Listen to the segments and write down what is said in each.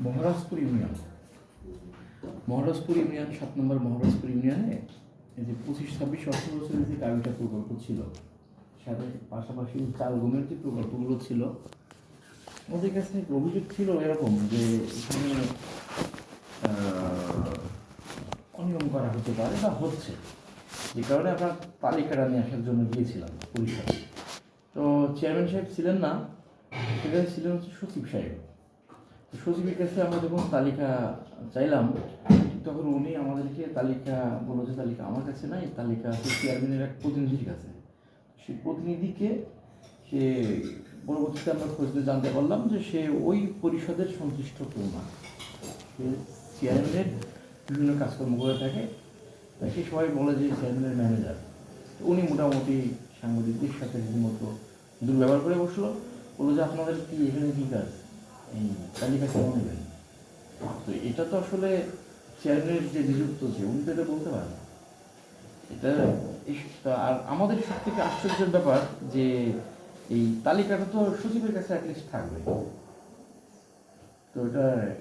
Maharajpur union 7 নম্বর মহারাজপুর ইউনিয়নে এই যে 25-26 বছরের যে কাবিটা প্রকল্প ছিল, সাথে পাশাপাশি চাল গমের যে প্রকল্পগুলো ছিল, ওদের কাছে অভিযোগ ছিল এরকম যে এখানে অনিয়ম করা হতে পারে বা হচ্ছে, যে কারণে আমরা তালিকাটা নিয়ে আসার জন্য গিয়েছিলাম পরিষদে। তো চেয়ারম্যান সাহেব ছিলেন না, সেখানে ছিলেন হচ্ছে সচিব সাহেব। সচিবের কাছে আমরা যখন তালিকা চাইলাম, তখন উনি আমাদেরকে তালিকা বললো যে তালিকা আমার কাছে নাই, তালিকা চেয়ারম্যানের এক প্রতিনিধির কাছে। সেই প্রতিনিধিকে সে পরবর্তীতে আমরা খোঁজতে জানতে পারলাম যে সে ওই পরিষদের সংশ্লিষ্ট কেউ না, সে চেয়ারম্যানের বিভিন্ন কাজকর্ম করে থাকে। তাকে সবাই বলে যে চেয়ারম্যানের ম্যানেজার। উনি মোটামুটি সাংবাদিকদের সাথে রীতিমতো দুর্ব্যবহার করে বসলো, বললো যে আপনাদের কি এখানে কী কাজ, এই তালিকা কেমন নেবেন। তো এটা তো আসলে চেয়ারম্যানের যে নিযুক্ত যে উনি তো এটা বলতে পারেন না। এটা আর আমাদের সব থেকে আশ্চর্যের ব্যাপার যে এই তালিকাটা তো সচিবের কাছে অ্যাটলিস্ট থাকবে। তো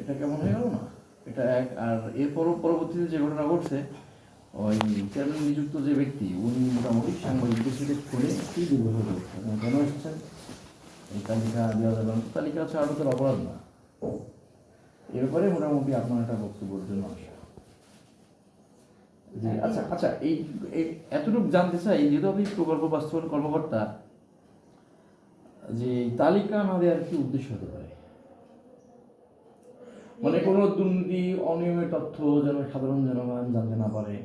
এটা কেমন হয়ে গেল না এটা এক। আর এরপরও পরবর্তীতে যে ঘটনা ঘটছে, ওই চেয়ারম্যান নিযুক্ত যে ব্যক্তি উনি মোটামুটি সাংবাদিকদের সাথে ফোনে কী দুর্ব্যবহার করছে, কেন এসেছেন, এই তালিকা দেওয়া যাবে না, তালিকা হচ্ছে আরও অপরাধ না। এর ব্যাপারে মোটামুটি আপনার একটা বক্তব্যের জন্য আসা। আচ্ছা আচ্ছা, এই এতটুকু জানতে চাই, যেহেতু আপনি প্রকল্প বাস্তবায়ন কর্মকর্তা, যে তালিকা না দেওয়ার কি উদ্দেশ্য হতে পারে? মানে কোনো দুর্নীতি অনিয়মের তথ্য যেন সাধারণ জনগণ জানতে না পারে,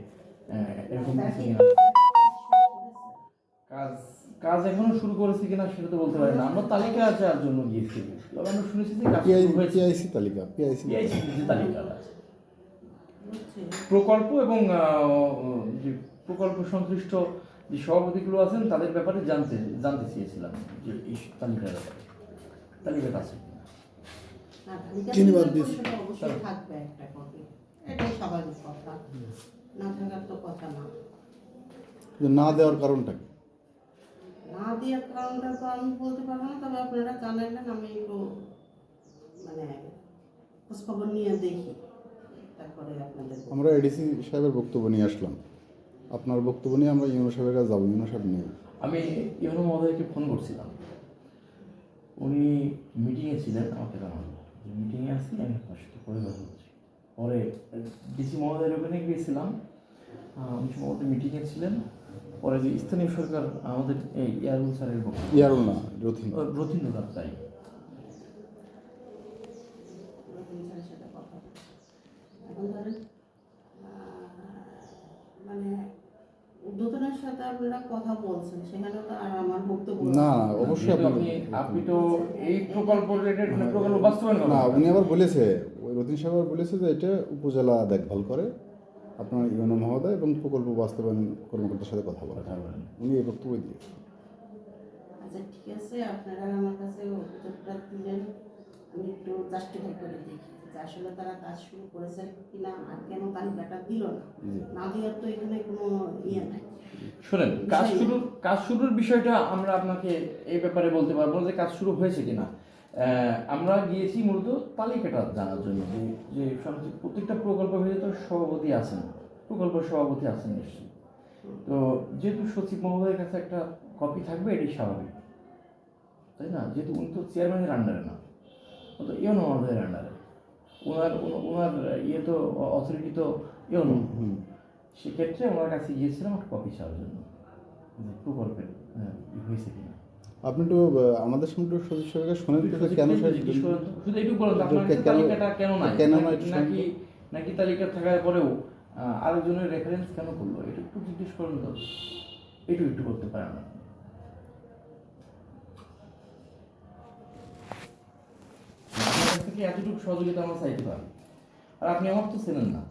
এরকম কিছু না। কাজ এখনো শুরু করেছে কিনা সেটা তো বলতে পারি না। আমরা তালিকা চাওয়ার জন্য গিয়েছি, তবে আমরা শুনেছি যে পিআইসি তালিকা, যে তালিকা প্রকল্প এবং যে প্রকল্প সংশ্লিষ্ট যে সভাপতিগুলো আছেন তাদের ব্যাপারে জানতে চেয়েছিলাম যে এই তালিকার ব্যাপারে, তালিকাটা আছে অবশ্যই থাকবে একটা কপি, এটাই স্বাভাবিক কথা, না থাকার তো কথা না। না দেওয়ার কারণটা কি? না দেওয়ার কারণটা তো আমি বলতে পারবো না, তবে আপনারা জানালেন, আমি একটু মানে খোঁজখবর নিয়ে দেখি, তারপরে আপনাদের। আমরা এডিসি সাহেবের বক্তব্য নিয়ে আসলাম, আপনার বক্তব্য নিয়ে আমরা ইউনো সাহেবের কাছে যাবো, ইউনো সাহেব নেই। আমি ইউনো মহোদয়কে ফোন করছিলাম, উনি মিটিংয়ে ছিলেন, আমাকে জানালো যে মিটিংয়ে আসছি, আমি আপনার সাথে পরে কথা বলছি। পরে ডিসি মহোদয়ের ওখানে গিয়েছিলাম, উনি সম্ভবত মিটিংয়ে ছিলেন। পরে যে স্থানীয় সরকার আমাদের এই ইয়ারুল স্যারের বক্তব্য, ইয়ারুল না, রথীন্দ্র দাস, তাই মানে উদ্বোধনের সাথে আপনারা কথা বলছেন, সেখানে তো আর আমার বক্তব্য না, অবশ্যই আপনি তো এই প্রকল্প রিলেটেড প্রকল্প বাস্তবায়ন না, উনি আবার বলেছে, ওই রতিন সাহেব আবার বলেছে যে এটা উপজেলা দেখভাল করে, আপনার ইউনো মহোদয় এবং প্রকল্প বাস্তবায়ন কর্মকর্তার সাথে কথা বলেন, উনি এই বক্তব্য দিয়েছেন। আচ্ছা ঠিক আছে, আপনারা আমার কাছে অভিযোগটা দিলেন, আমি একটু জাস্টিফাই করে দেখি যে আসলে তারা কাজ শুরু করেছে কিনা, আর কেন তালিকাটা দিল না দেওয়ার তো এখানে কোনো ইয়ে নাই। শোনেন, কাজ শুরুর বিষয়টা আমরা আপনাকে এই ব্যাপারে বলতে পারবো যে কাজ শুরু হয়েছে কিনা। আমরা গিয়েছি মূলত তালিকাটা জানার জন্য, যে প্রত্যেকটা প্রকল্পের ভিতরে সভাপতি আছেন, প্রকল্প সভাপতি আছেন নিশ্চয়ই। তো যেহেতু সচিব মহোদয়ের কাছে একটা কপি থাকবে, এটি স্বাভাবিক, তাই না? যেহেতু উনি তো চেয়ারম্যানের আন্ডারে না, ও তো ইউনো মহোদয়ের আন্ডারে, ওনার ইয়ে তো অথরিটি তো ইউনো। সেক্ষেত্রে ওনার কাছে গিয়েছিলাম একটা কপি চাওয়ার জন্য, প্রকল্পের হয়েছে কিনা। আপনি তো আমাদের সঙ্গে সচিব সাহেবকে শোনেন কেন শুধু একটু বলেন আপনার তালিকাটা কেন নাই, নাকি তালিকা থাকার পরেও আরেকজনের রেফারেন্স কেন করলো, এটা একটু জিজ্ঞেস করেন তো, একটু করতে পারেন না। আপনার কাছ থেকে এতটুকু সহযোগিতা আমরা চাইতে পারি, আর আপনি আমার তো চেনেন না,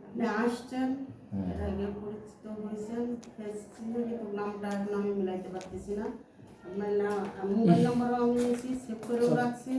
আপনি আসছেন, এর আগে পরিচিত হয়েছেন, ফেস ছিল, কিন্তু নামটা এখন আমি মিলাইতে পারতেছি না। আপনার মোবাইল নাম্বারও আমি নিয়েছি, সেভ করেও রাখছি।